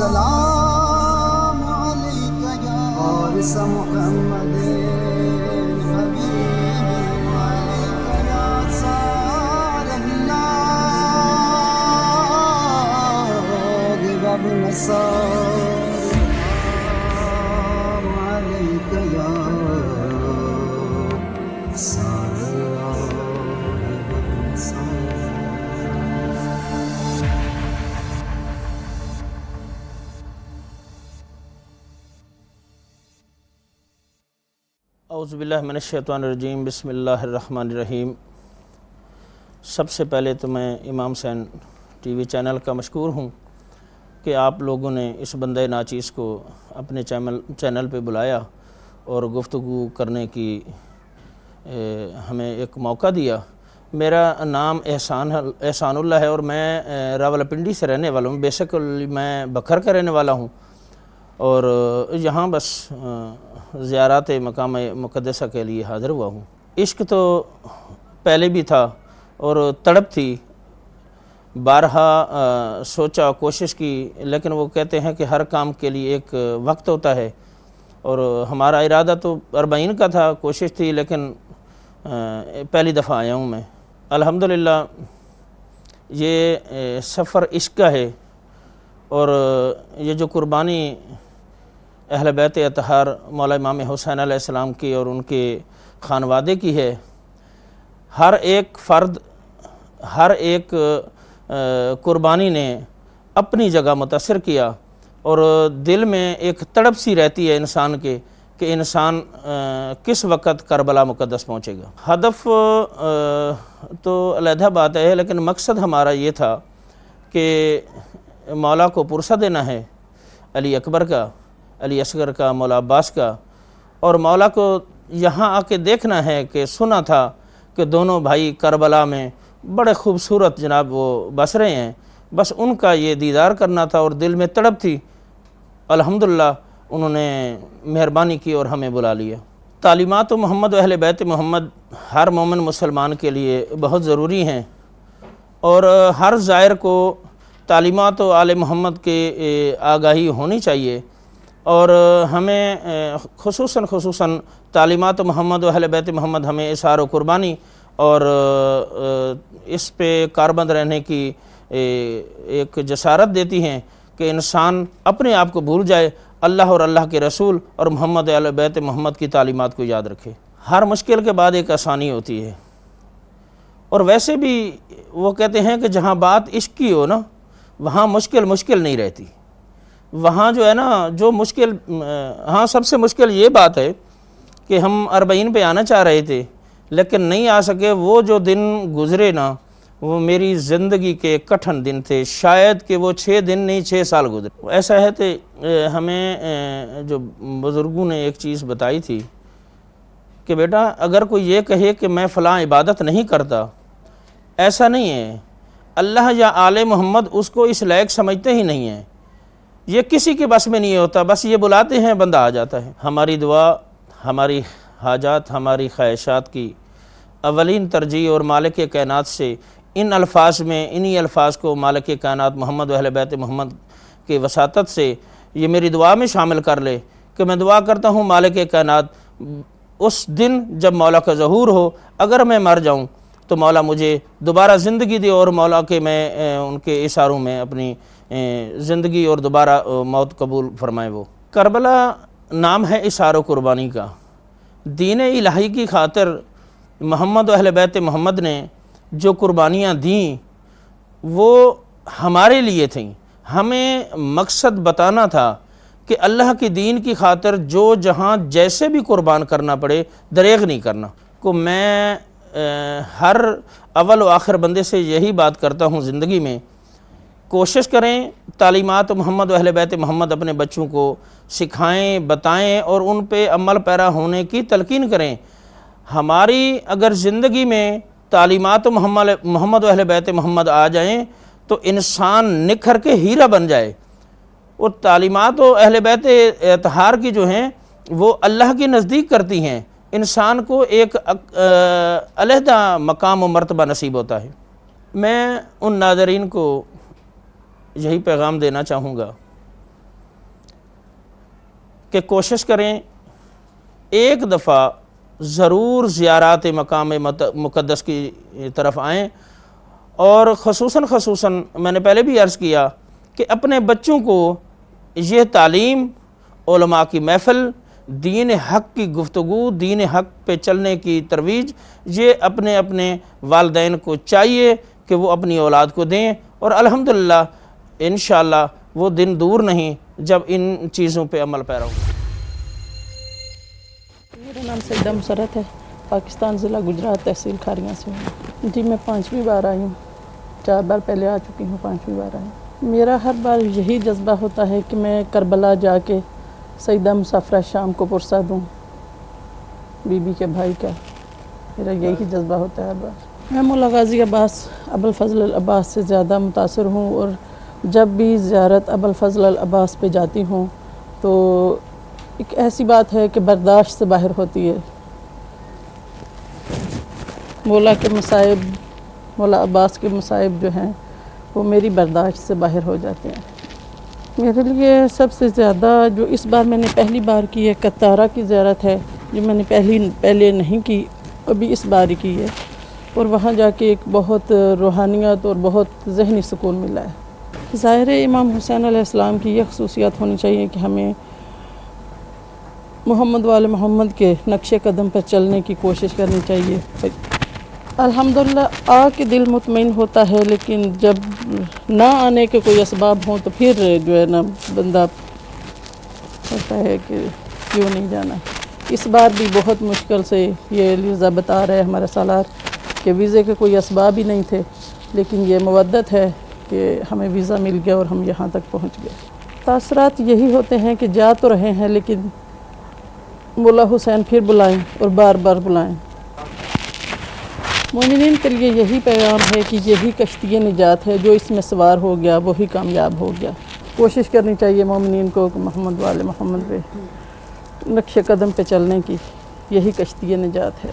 السلام علیک یا وارث محمد حبیب علیک یا صار اللہ وابن صار علیک یا صار اللہ وابن صار. اعوذ باللہ من الشیطان الرجیم. بسم اللہ الرحمن الرحیم. سب سے پہلے تو میں امام حسین ٹی وی چینل کا مشکور ہوں کہ آپ لوگوں نے اس بندہ ناچیز کو اپنے چینل پہ بلایا اور گفتگو کرنے کی ہمیں ایک موقع دیا. میرا نام احسان اللہ ہے اور میں راولپنڈی سے رہنے والا ہوں. بیسیکلی میں بکھر کا رہنے والا ہوں اور یہاں بس زیارات مقام مقدسہ کے لیے حاضر ہوا ہوں. عشق تو پہلے بھی تھا اور تڑپ تھی، بارہا سوچا کوشش کی، لیکن وہ کہتے ہیں کہ ہر کام کے لیے ایک وقت ہوتا ہے اور ہمارا ارادہ تو 40 کا تھا، کوشش تھی، لیکن پہلی دفعہ آیا ہوں میں. الحمدللہ یہ سفر عشق کا ہے اور یہ جو قربانی اہل بیت اطہار مولا امام حسین علیہ السلام کی اور ان کے خانوادے کی ہے، ہر ایک فرد، ہر ایک قربانی نے اپنی جگہ متاثر کیا اور دل میں ایک تڑپ سی رہتی ہے انسان کے کہ انسان کس وقت کربلا مقدس پہنچے گا. ہدف تو علیحدہ بات ہے، لیکن مقصد ہمارا یہ تھا کہ مولا کو پرسہ دینا ہے، علی اکبر کا، علی اصغر کا، مولا عباس کا، اور مولا کو یہاں آ کے دیکھنا ہے کہ سنا تھا کہ دونوں بھائی کربلا میں بڑے خوبصورت جناب وہ بس رہے ہیں، بس ان کا یہ دیدار کرنا تھا اور دل میں تڑپ تھی. الحمدللہ انہوں نے مہربانی کی اور ہمیں بلا لیا. تعلیمات محمد و اہل بیت محمد ہر مومن مسلمان کے لیے بہت ضروری ہیں اور ہر زائر کو تعلیمات و آل محمد کے آگاہی ہونی چاہیے اور ہمیں خصوصاً تعلیمات محمد و اہل بیت محمد ہمیں اظہار و قربانی اور اس پہ کاربند رہنے کی ایک جسارت دیتی ہیں کہ انسان اپنے آپ کو بھول جائے، اللہ اور اللہ کے رسول اور محمد اہل بیت محمد کی تعلیمات کو یاد رکھے. ہر مشکل کے بعد ایک آسانی ہوتی ہے اور ویسے بھی وہ کہتے ہیں کہ جہاں بات عشق کی ہو نا وہاں مشکل نہیں رہتی. وہاں جو ہے نا جو مشکل، ہاں سب سے مشکل یہ بات ہے کہ ہم 40 پہ آنا چاہ رہے تھے لیکن نہیں آ سکے. وہ جو دن گزرے نا وہ میری زندگی کے کٹھن دن تھے، شاید کہ وہ 6 دن نہیں 6 سال گزرے. ایسا ہے کہ ہمیں جو بزرگوں نے ایک چیز بتائی تھی کہ بیٹا اگر کوئی یہ کہے کہ میں فلاں عبادت نہیں کرتا، ایسا نہیں ہے. اللہ یا آل محمد اس کو اس لائق سمجھتے ہی نہیں ہیں، یہ کسی کے بس میں نہیں ہوتا، بس یہ بلاتے ہیں بندہ آ جاتا ہے. ہماری دعا، ہماری حاجات، ہماری خواہشات کی اولین ترجیح اور مالک کائنات سے ان الفاظ میں، انہی الفاظ کو مالک کائنات محمد و اہل بیت محمد کے وساطت سے یہ میری دعا میں شامل کر لے کہ میں دعا کرتا ہوں مالک کائنات اس دن جب مولا کا ظہور ہو، اگر میں مر جاؤں تو مولا مجھے دوبارہ زندگی دے اور مولا کے میں ان کے اشاروں میں اپنی زندگی اور دوبارہ موت قبول فرمائے. وہ کربلا نام ہے اشار و قربانی کا. دین الہی کی خاطر محمد و اہل بیت محمد نے جو قربانیاں دیں وہ ہمارے لیے تھیں. ہمیں مقصد بتانا تھا کہ اللہ کی دین کی خاطر جو جہاں جیسے بھی قربان کرنا پڑے دریغ نہیں کرنا. کو میں ہر اول و آخر بندے سے یہی بات کرتا ہوں زندگی میں، کوشش کریں تعلیمات محمد و اہل بیت محمد اپنے بچوں کو سکھائیں، بتائیں اور ان پہ عمل پیرا ہونے کی تلقین کریں. ہماری اگر زندگی میں تعلیمات محمد و اہل بیت محمد آ جائیں تو انسان نکھر کے ہیرا بن جائے. اور تعلیمات و اہل بیت اطہار کی جو ہیں وہ اللہ کے نزدیک کرتی ہیں، انسان کو ایک علیحدہ مقام و مرتبہ نصیب ہوتا ہے. میں ان ناظرین کو یہی پیغام دینا چاہوں گا کہ کوشش کریں ایک دفعہ ضرور زیارات مقام مقدس کی طرف آئیں، اور خصوصاً میں نے پہلے بھی عرض کیا کہ اپنے بچوں کو یہ تعلیم، علماء کی محفل، دین حق کی گفتگو، دین حق پہ چلنے کی ترویج، یہ اپنے اپنے والدین کو چاہیے کہ وہ اپنی اولاد کو دیں، اور الحمدللہ انشاءاللہ وہ دن دور نہیں جب ان چیزوں پہ عمل پیرا ہوگا۔ میرا نام سیدہ مسرت ہے، پاکستان ضلع گجرات تحصیل کھاریاں سے ہوں جی۔ میں 5ویں بار آئی ہوں، 4 بار پہلے آ چکی ہوں، 5ویں بار آئی ہوں۔ میرا ہر بار یہی جذبہ ہوتا ہے کہ میں کربلا جا کے سیدہ مسافرہ شام کو پرسہ دوں، بی بی کے بھائی کا، میرا یہی جذبہ ہوتا ہے ہر بار۔ میں مولا غازی عباس ابوالفضل العباس سے زیادہ متاثر ہوں، اور جب بھی زیارت ابوالفضل العباس پہ جاتی ہوں تو ایک ایسی بات ہے کہ برداشت سے باہر ہوتی ہے۔ مولا کے مصائب، مولا عباس کے مصائب جو ہیں وہ میری برداشت سے باہر ہو جاتے ہیں۔ میرے لیے سب سے زیادہ جو اس بار میں نے پہلی بار کی ہے کتارہ کی زیارت ہے، جو میں نے پہلے نہیں کی، ابھی اس بار ہی کی ہے، اور وہاں جا کے ایک بہت روحانیت اور بہت ذہنی سکون ملا ہے۔ ظاہر ہے امام حسین علیہ السلام کی یہ خصوصیات ہونی چاہیے کہ ہمیں محمد وال محمد کے نقش قدم پر چلنے کی کوشش کرنی چاہیے۔ الحمدللہ آ کے دل مطمئن ہوتا ہے، لیکن جب نہ آنے کے کوئی اسباب ہوں تو پھر جو ہے نا بندہ ہوتا ہے کہ کیوں نہیں جانا۔ اس بار بھی بہت مشکل سے یہ ویزا بتا رہے ہمارے سالار کہ ویزے کے کوئی اسباب ہی نہیں تھے، لیکن یہ مودت ہے کہ ہمیں ویزا مل گیا اور ہم یہاں تک پہنچ گئے۔ تاثرات یہی ہوتے ہیں کہ جا تو رہے ہیں، لیکن مولا حسین پھر بلائیں اور بار بار بلائیں۔ مومنین کے لیے یہی پیغام ہے کہ یہی کشتی نجات ہے، جو اس میں سوار ہو گیا وہی کامیاب ہو گیا۔ کوشش کرنی چاہیے مومنین کو کہ محمد وال محمد پہ نقش قدم پہ چلنے کی، یہی کشتی نجات ہے۔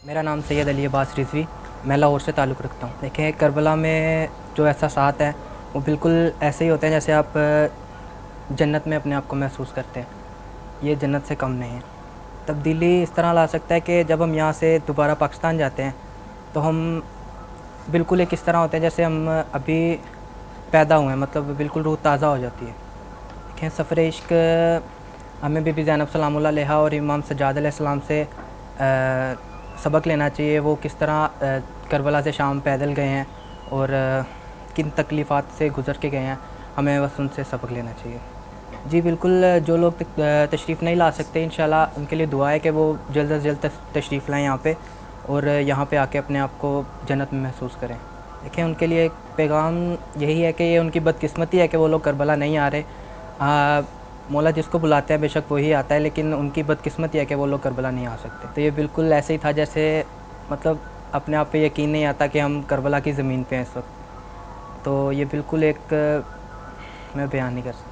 میرا نام سید علی عباس رضوی، میں لاہور سے تعلق رکھتا ہوں۔ دیکھیں کربلا میں جو احساسات ہیں وہ بالکل ایسے ہی ہوتے ہیں جیسے آپ جنت میں اپنے آپ کو محسوس کرتے ہیں، یہ جنت سے کم نہیں ہے۔ تبدیلی اس طرح لا سکتا ہے کہ جب ہم یہاں سے دوبارہ پاکستان جاتے ہیں تو ہم بالکل ایک اس طرح ہوتے ہیں جیسے ہم ابھی پیدا ہوئے ہیں، مطلب بالکل روح تازہ ہو جاتی ہے۔ دیکھیں سفر عشق ہمیں بی بی زینب سلام اللہ علیہا اور امام سجاد علیہ السلام سے سبق لینا چاہیے، وہ کس طرح کربلا سے شام پیدل گئے ہیں اور کن تکلیفات سے گزر کے گئے ہیں، ہمیں بس ان سے سبق لینا چاہیے۔ جی بالکل، جو لوگ تشریف نہیں لا سکتے انشاءاللہ ان کے لیے دعا ہے کہ وہ جلد از جلد تشریف لائیں یہاں پہ، اور یہاں پہ آ کے اپنے آپ کو جنت میں محسوس کریں۔ دیکھیں ان کے لیے ایک پیغام یہی ہے کہ یہ ان کی بدقسمتی ہے کہ وہ لوگ کربلا نہیں آ رہے۔ مولا جس کو بلاتے ہیں بے شک وہی آتا ہے، لیکن ان کی بدقسمتی ہے کہ وہ لوگ کربلا نہیں آ سکتے۔ تو یہ بالکل ایسے ہی تھا جیسے مطلب اپنے آپ پہ یقین نہیں آتا کہ ہم کربلا کی زمین پہ ہیں اس وقت۔ تو یہ بالکل ایک میں بیان نہیں کر سکتا۔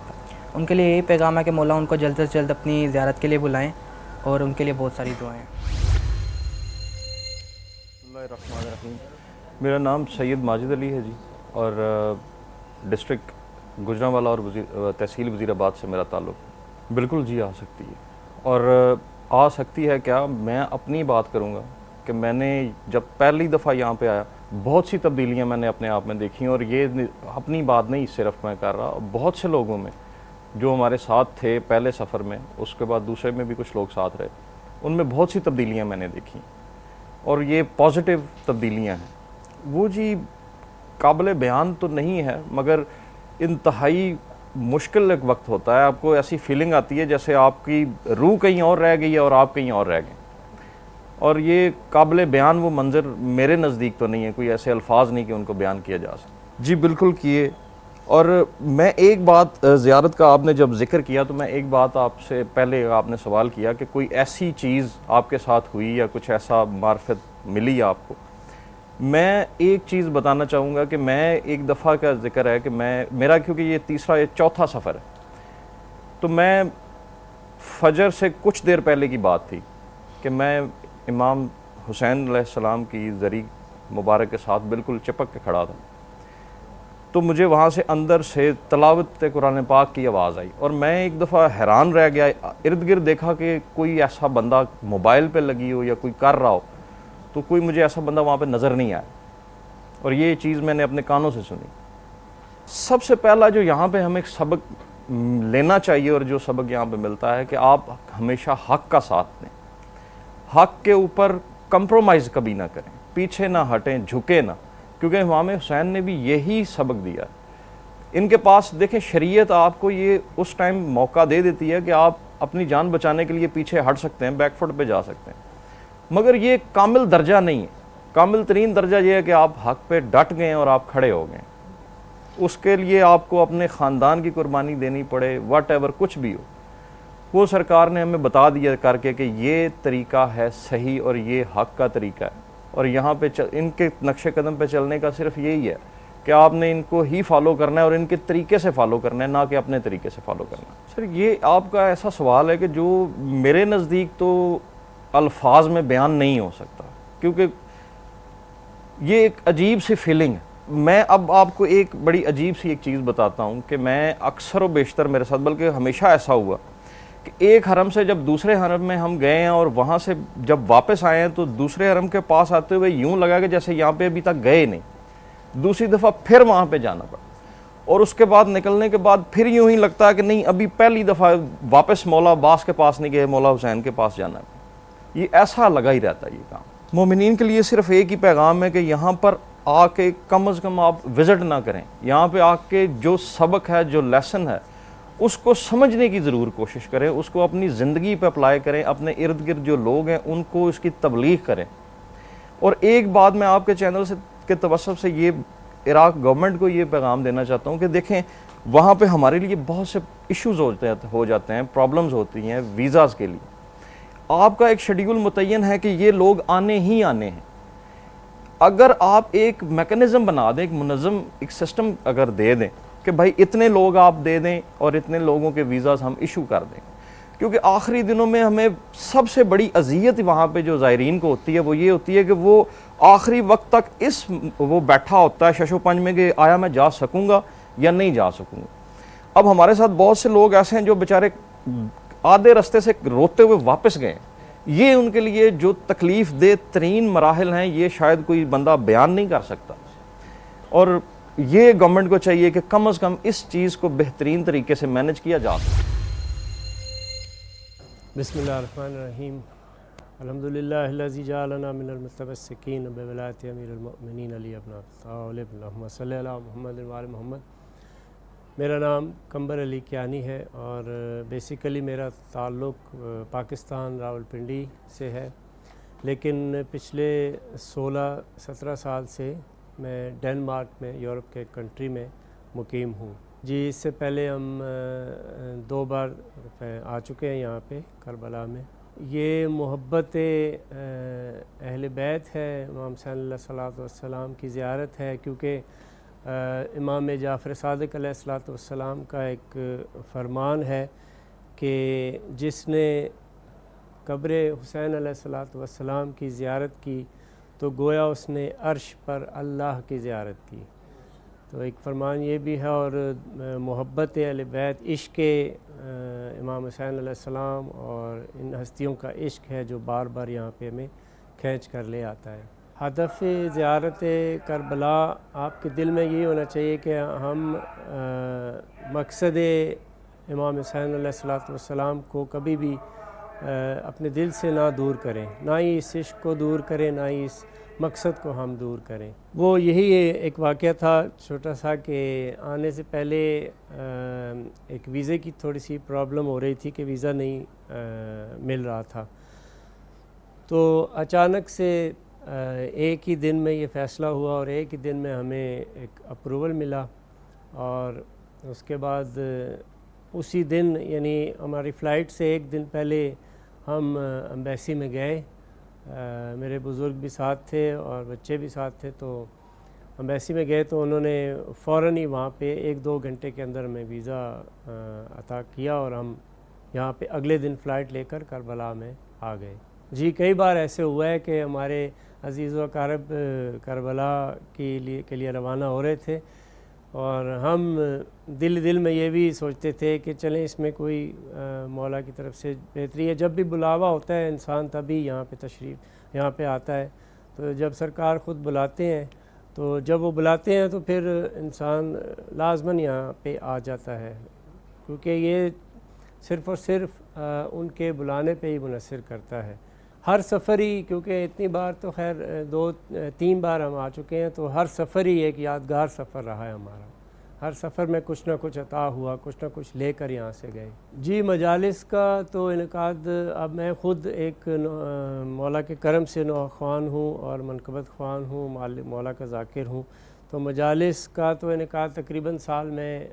ان کے لیے یہی پیغام ہے کہ مولا ان کو جلد از جلد اپنی زیارت کے لیے بلائیں، اور ان کے لیے بہت ساری دعائیں۔ اللہ الرحمن الرحیم۔ میرا نام سید ماجد علی ہے جی، اور ڈسٹرکٹ گجرانوالہ اور تحصیل وزیر آباد سے میرا تعلق۔ بالکل جی آ سکتی ہے، اور آ سکتی ہے کیا، میں اپنی بات کروں گا کہ میں نے جب پہلی دفعہ یہاں پہ آیا بہت سی تبدیلیاں میں نے اپنے آپ میں دیکھی، اور یہ اپنی بات نہیں صرف میں کر رہا، بہت سے لوگوں میں جو ہمارے ساتھ تھے پہلے سفر میں، اس کے بعد دوسرے میں بھی کچھ لوگ ساتھ رہے، ان میں بہت سی تبدیلیاں میں نے دیکھی، اور یہ پازیٹیو تبدیلیاں ہیں۔ وہ جی قابل بیان تو نہیں ہے، مگر انتہائی مشکل ایک وقت ہوتا ہے، آپ کو ایسی فیلنگ آتی ہے جیسے آپ کی روح کہیں اور رہ گئی ہے اور آپ کہیں اور رہ گئے، اور یہ قابل بیان وہ منظر میرے نزدیک تو نہیں ہے، کوئی ایسے الفاظ نہیں کہ ان کو بیان کیا جا سکے۔ جی بالکل کیے، اور میں ایک بات زیارت کا آپ نے جب ذکر کیا تو میں ایک بات آپ سے پہلے آپ نے سوال کیا کہ کوئی ایسی چیز آپ کے ساتھ ہوئی یا کچھ ایسا معرفت ملی آپ کو۔ میں ایک چیز بتانا چاہوں گا کہ میں ایک دفعہ کا ذکر ہے کہ میرا کیونکہ یہ چوتھا سفر ہے، تو میں فجر سے کچھ دیر پہلے کی بات تھی کہ میں امام حسین علیہ السلام کی زری مبارک کے ساتھ بالکل چپک کے کھڑا تھا، تو مجھے وہاں سے اندر سے تلاوت قرآن پاک کی آواز آئی، اور میں ایک دفعہ حیران رہ گیا، ارد گرد دیکھا کہ کوئی ایسا بندہ موبائل پہ لگی ہو یا کوئی کر رہا ہو، تو کوئی مجھے ایسا بندہ وہاں پہ نظر نہیں آیا، اور یہ چیز میں نے اپنے کانوں سے سنی۔ سب سے پہلا جو یہاں پہ ہمیں سبق لینا چاہیے، اور جو سبق یہاں پہ ملتا ہے، کہ آپ ہمیشہ حق کا ساتھ دیں، حق کے اوپر کمپرومائز کبھی نہ کریں، پیچھے نہ ہٹیں، جھکے نہ، کیونکہ امام حسین نے بھی یہی سبق دیا۔ ان کے پاس دیکھیں شریعت آپ کو یہ اس ٹائم موقع دے دیتی ہے کہ آپ اپنی جان بچانے کے لیے پیچھے ہٹ سکتے ہیں، بیک فٹ پہ جا سکتے ہیں، مگر یہ کامل درجہ نہیں ہے۔ کامل ترین درجہ یہ ہے کہ آپ حق پہ ڈٹ گئے اور آپ کھڑے ہو گئے، اس کے لیے آپ کو اپنے خاندان کی قربانی دینی پڑے، واٹ ایور کچھ بھی ہو، وہ سرکار نے ہمیں بتا دیا کر کے کہ یہ طریقہ ہے صحیح اور یہ حق کا طریقہ ہے، اور یہاں پہ ان کے نقش قدم پہ چلنے کا صرف یہی ہے کہ آپ نے ان کو ہی فالو کرنا ہے، اور ان کے طریقے سے فالو کرنا ہے، نہ کہ اپنے طریقے سے فالو کرنا ہے۔ سر یہ آپ کا ایسا سوال ہے کہ جو میرے نزدیک تو الفاظ میں بیان نہیں ہو سکتا، کیونکہ یہ ایک عجیب سی فیلنگ ہے۔ میں اب آپ کو ایک بڑی عجیب سی ایک چیز بتاتا ہوں کہ میں اکثر و بیشتر میرے ساتھ، بلکہ ہمیشہ ایسا ہوا کہ ایک حرم سے جب دوسرے حرم میں ہم گئے ہیں، اور وہاں سے جب واپس آئے ہیں تو دوسرے حرم کے پاس آتے ہوئے یوں لگا کہ جیسے یہاں پہ ابھی تک گئے نہیں، دوسری دفعہ پھر وہاں پہ جانا پڑا، اور اس کے بعد نکلنے کے بعد پھر یوں ہی لگتا ہے کہ نہیں ابھی پہلی دفعہ واپس مولا عباس کے پاس نہیں گئے، مولا حسین کے پاس جانا ہے۔ یہ ایسا لگا ہی رہتا ہے یہ کام۔ مومنین کے لیے صرف ایک ہی پیغام ہے کہ یہاں پر آ کے کم از کم آپ وزٹ نہ کریں، یہاں پہ آ کے جو سبق ہے، جو لیسن ہے، اس کو سمجھنے کی ضرور کوشش کریں، اس کو اپنی زندگی پہ اپلائی کریں، اپنے ارد گرد جو لوگ ہیں ان کو اس کی تبلیغ کریں۔ اور ایک بات میں آپ کے چینل سے کے توسط سے یہ عراق گورنمنٹ کو یہ پیغام دینا چاہتا ہوں کہ دیکھیں وہاں پہ ہمارے لیے بہت سے ایشوز ہو جاتے ہیں، پرابلمز ہوتی ہیں ویزاز کے لیے۔ آپ کا ایک شیڈیول متعین ہے کہ یہ لوگ آنے ہی آنے ہیں۔ اگر آپ ایک میکنزم بنا دیں، ایک منظم ایک سسٹم اگر دے دیں کہ بھائی اتنے لوگ آپ دے دیں اور اتنے لوگوں کے ویزاز ہم ایشو کر دیں، کیونکہ آخری دنوں میں ہمیں سب سے بڑی اذیت وہاں پہ جو زائرین کو ہوتی ہے وہ یہ ہوتی ہے کہ وہ آخری وقت تک وہ بیٹھا ہوتا ہے شش و پنج میں کہ آیا میں جا سکوں گا یا نہیں جا سکوں گا۔ اب ہمارے ساتھ بہت سے لوگ ایسے ہیں جو بیچارے آدھے رستے سے روتے ہوئے واپس گئے، یہ ان کے لیے جو تکلیف دہ ترین مراحل ہیں یہ شاید کوئی بندہ بیان نہیں کر سکتا، اور یہ گورنمنٹ کو چاہیے کہ کم از کم اس چیز کو بہترین طریقے سے مینج کیا جا سکے۔ بسم اللہ الرحمن الرحیم، الحمدللہ الذی جعلنا من المتمسکین بولایت امیر المؤمنین علی ابن ابی طالب، اللہم صلی علی محمد وعلی محمد۔ میرا نام قمبر علی کیانی ہے، اور بیسیکلی میرا تعلق پاکستان راولپنڈی سے ہے، لیکن پچھلے 16-17 سال سے میں ڈنمارک میں، یورپ کے کنٹری میں مقیم ہوں۔ جی اس سے پہلے ہم 2 بار آ چکے ہیں یہاں پہ کربلا میں۔ یہ محبت اہل بیت ہے، امام حسین علیہ الصلوۃ والسلام کی زیارت ہے، کیونکہ امام جعفر صادق علیہ الصلوۃ والسلام کا ایک فرمان ہے کہ جس نے قبر حسین علیہ الصلوۃ والسلام کی زیارت کی تو گویا اس نے عرش پر اللہ کی زیارت کی۔ تو ایک فرمان یہ بھی ہے، اور محبت اہل بیت، عشق امام حسین علیہ السلام اور ان ہستیوں کا عشق ہے جو بار بار یہاں پہ ہمیں کھینچ کر لے آتا ہے۔ ہدف زیارت کربلا آپ کے دل میں یہی ہونا چاہیے کہ ہم مقصد امام حسین علیہ الصلوۃ والسلام کو کبھی بھی اپنے دل سے نہ دور کریں، نہ ہی اس عشق کو دور کریں، نہ ہی اس مقصد کو ہم دور کریں۔ وہ یہی ایک واقعہ تھا چھوٹا سا کہ آنے سے پہلے ایک ویزے کی تھوڑی سی پرابلم ہو رہی تھی کہ ویزا نہیں مل رہا تھا، تو اچانک سے ایک ہی دن میں یہ فیصلہ ہوا، اور ایک ہی دن میں ہمیں ایک اپروول ملا، اور اس کے بعد اسی دن یعنی ہماری فلائٹ سے ایک دن پہلے ہم ایمبیسی میں گئے۔ میرے بزرگ بھی ساتھ تھے اور بچے بھی ساتھ تھے، تو ایمبیسی میں گئے تو انہوں نے فوراً ہی وہاں پہ 1-2 گھنٹے کے اندر ہمیں ویزا عطا کیا، اور ہم یہاں پہ اگلے دن فلائٹ لے کر کربلا میں آ گئے۔ جی کئی بار ایسے ہوا ہے کہ ہمارے عزیز و اقارب کربلا کے لیے روانہ ہو رہے تھے، اور ہم دل میں یہ بھی سوچتے تھے کہ چلیں اس میں کوئی مولا کی طرف سے بہتری ہے. جب بھی بلاوا ہوتا ہے انسان تبھی یہاں پہ آتا ہے. تو جب سرکار خود بلاتے ہیں تو جب وہ بلاتے ہیں تو پھر انسان لازماً یہاں پہ آ جاتا ہے, کیونکہ یہ صرف اور صرف ان کے بلانے پہ ہی منحصر کرتا ہے. ہر سفر ہی, کیونکہ اتنی بار تو خیر 2-3 بار ہم آ چکے ہیں, تو ہر سفر ہی ایک یادگار سفر رہا ہے ہمارا. ہر سفر میں کچھ نہ کچھ عطا ہوا, کچھ نہ کچھ لے کر یہاں سے گئے. جی مجالس کا تو انعقاد, اب میں خود ایک مولا کے کرم سے نوخوان ہوں اور منقبت خوان ہوں, مولا کا ذاکر ہوں. تو مجالس کا تو انعقاد تقریباً سال میں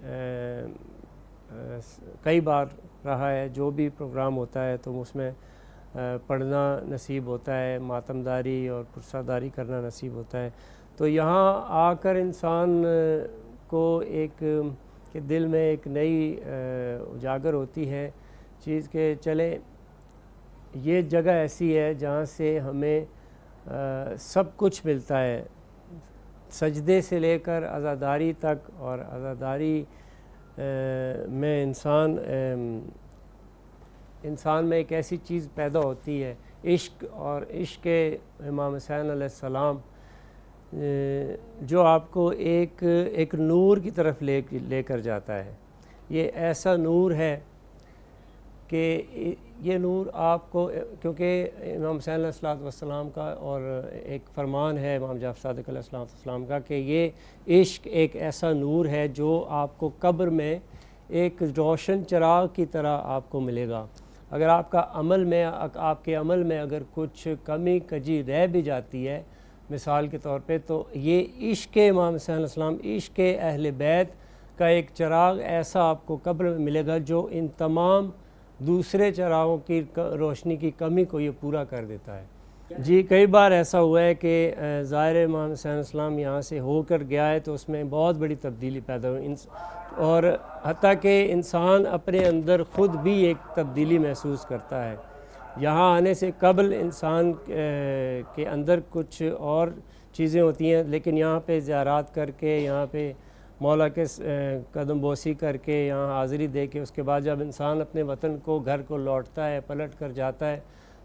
کئی بار رہا ہے. جو بھی پروگرام ہوتا ہے تو اس میں پڑھنا نصیب ہوتا ہے, ماتمداری اور پرساداری کرنا نصیب ہوتا ہے. تو یہاں آ کر انسان کو ایک کہ دل میں ایک نئی اجاگر ہوتی ہے چیز کہ چلے یہ جگہ ایسی ہے جہاں سے ہمیں سب کچھ ملتا ہے, سجدے سے لے کر عزاداری تک. اور عزاداری میں انسان میں ایک ایسی چیز پیدا ہوتی ہے عشق, اور عشق امام حسین علیہ السلام جو آپ کو ایک نور کی طرف لے کر جاتا ہے. یہ ایسا نور ہے کہ یہ نور آپ کو, کیونکہ امام حسین علیہ السلام کا اور ایک فرمان ہے امام جعفر صادق علیہ السلام کا کہ یہ عشق ایک ایسا نور ہے جو آپ کو قبر میں ایک روشن چراغ کی طرح آپ کو ملے گا. اگر آپ کے عمل میں اگر کچھ کمی کجی رہ بھی جاتی ہے مثال کے طور پہ, تو یہ عشق امام حسین علیہ السلام, عشق اہل بیت کا ایک چراغ ایسا آپ کو قبر میں ملے گا جو ان تمام دوسرے چراغوں کی روشنی کی کمی کو یہ پورا کر دیتا ہے. جی کئی بار ایسا ہوا ہے کہ ظاہر امام حسین علیہ السلام یہاں سے ہو کر گیا ہے تو اس میں بہت بڑی تبدیلی پیدا ہوئی, اور حتیٰ کہ انسان اپنے اندر خود بھی ایک تبدیلی محسوس کرتا ہے. یہاں آنے سے قبل انسان کے اندر کچھ اور چیزیں ہوتی ہیں, لیکن یہاں پہ زیارات کر کے, یہاں پہ مولا کے قدم بوسی کر کے, یہاں حاضری دے کے, اس کے بعد جب انسان اپنے وطن کو گھر کو لوٹتا ہے, پلٹ کر جاتا ہے,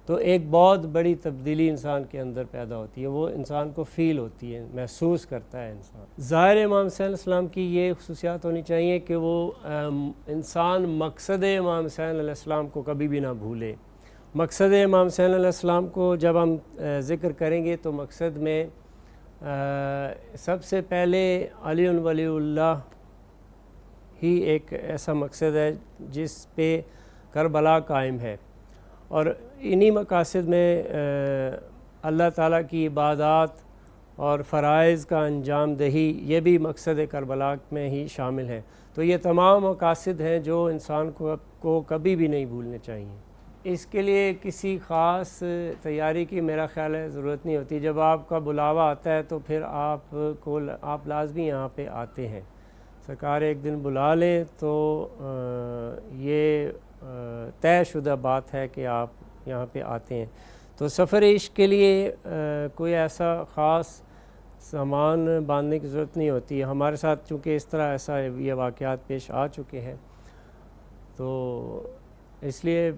تو ایک بہت بڑی تبدیلی انسان کے اندر پیدا ہوتی ہے. وہ انسان کو فیل ہوتی ہے, محسوس کرتا ہے انسان. ظاہر امام حسین علیہ السلام کی یہ خصوصیات ہونی چاہیے کہ وہ انسان مقصد امام حسین علیہ السلام کو کبھی بھی نہ بھولے. مقصد امام حسین علیہ السلام کو جب ہم ذکر کریں گے تو مقصد میں سب سے پہلے علی ولی اللہ ہی ایک ایسا مقصد ہے جس پہ کربلا قائم ہے, اور انہی مقاصد میں اللہ تعالیٰ کی عبادات اور فرائض کا انجام دہی یہ بھی مقصد کربلا میں ہی شامل ہے. تو یہ تمام مقاصد ہیں جو انسان کو کبھی بھی نہیں بھولنے چاہیے. اس کے لیے کسی خاص تیاری کی میرا خیال ہے ضرورت نہیں ہوتی. جب آپ کا بلاوا آتا ہے تو پھر آپ لازمی یہاں پہ آتے ہیں. سرکار ایک دن بلا لیں تو یہ طے شدہ بات ہے کہ آپ یہاں پہ آتے ہیں. تو سفر عشق کے لیے کوئی ایسا خاص سامان باندھنے کی ضرورت نہیں ہوتی. ہمارے ساتھ چونکہ اس طرح یہ واقعات پیش آ چکے ہیں تو اس لیے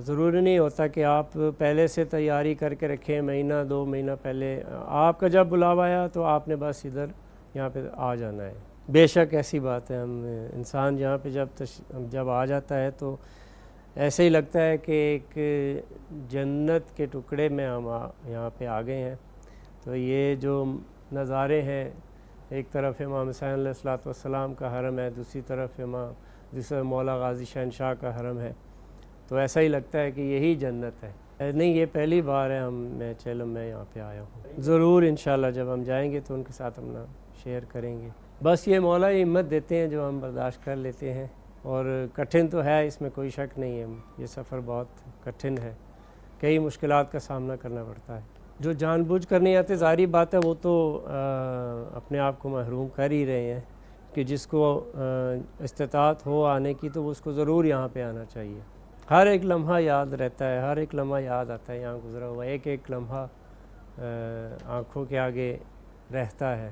ضروری نہیں ہوتا کہ آپ پہلے سے تیاری کر کے رکھیں, مہینہ 2 مہینہ پہلے. آپ کا جب بلاوا آیا تو آپ نے بس ادھر یہاں پہ آ جانا ہے. بے شک ایسی بات ہے, انسان یہاں پہ جب آ جاتا ہے تو ایسے ہی لگتا ہے کہ ایک جنت کے ٹکڑے میں ہم یہاں پہ آ گئے ہیں. تو یہ جو نظارے ہیں, ایک طرف امام حسین علیہ السلام کا حرم ہے, دوسری طرف مولا غازی شہنشاہ کا حرم ہے. تو ایسا ہی لگتا ہے کہ یہی جنت ہے. نہیں, یہ پہلی بار ہے میں چیلم میں یہاں پہ آیا ہوں. ضرور انشاءاللہ جب ہم جائیں گے تو ان کے ساتھ ہم شیئر کریں گے. بس یہ مولا ہمت دیتے ہیں جو ہم برداشت کر لیتے ہیں, اور کٹھن تو ہے, اس میں کوئی شک نہیں ہے. یہ سفر بہت کٹھن ہے, کئی مشکلات کا سامنا کرنا پڑتا ہے. جو جان بوجھ کر نہیں آتے ظاہری بات ہے وہ تو اپنے آپ کو محروم کر ہی رہے ہیں, کہ جس کو استطاعت ہو آنے کی تو اس کو ضرور یہاں پہ آنا چاہیے. ہر ایک لمحہ یاد رہتا ہے, ہر ایک لمحہ یاد آتا ہے یہاں گزرا ہوا. ایک لمحہ آنکھوں کے آگے رہتا ہے.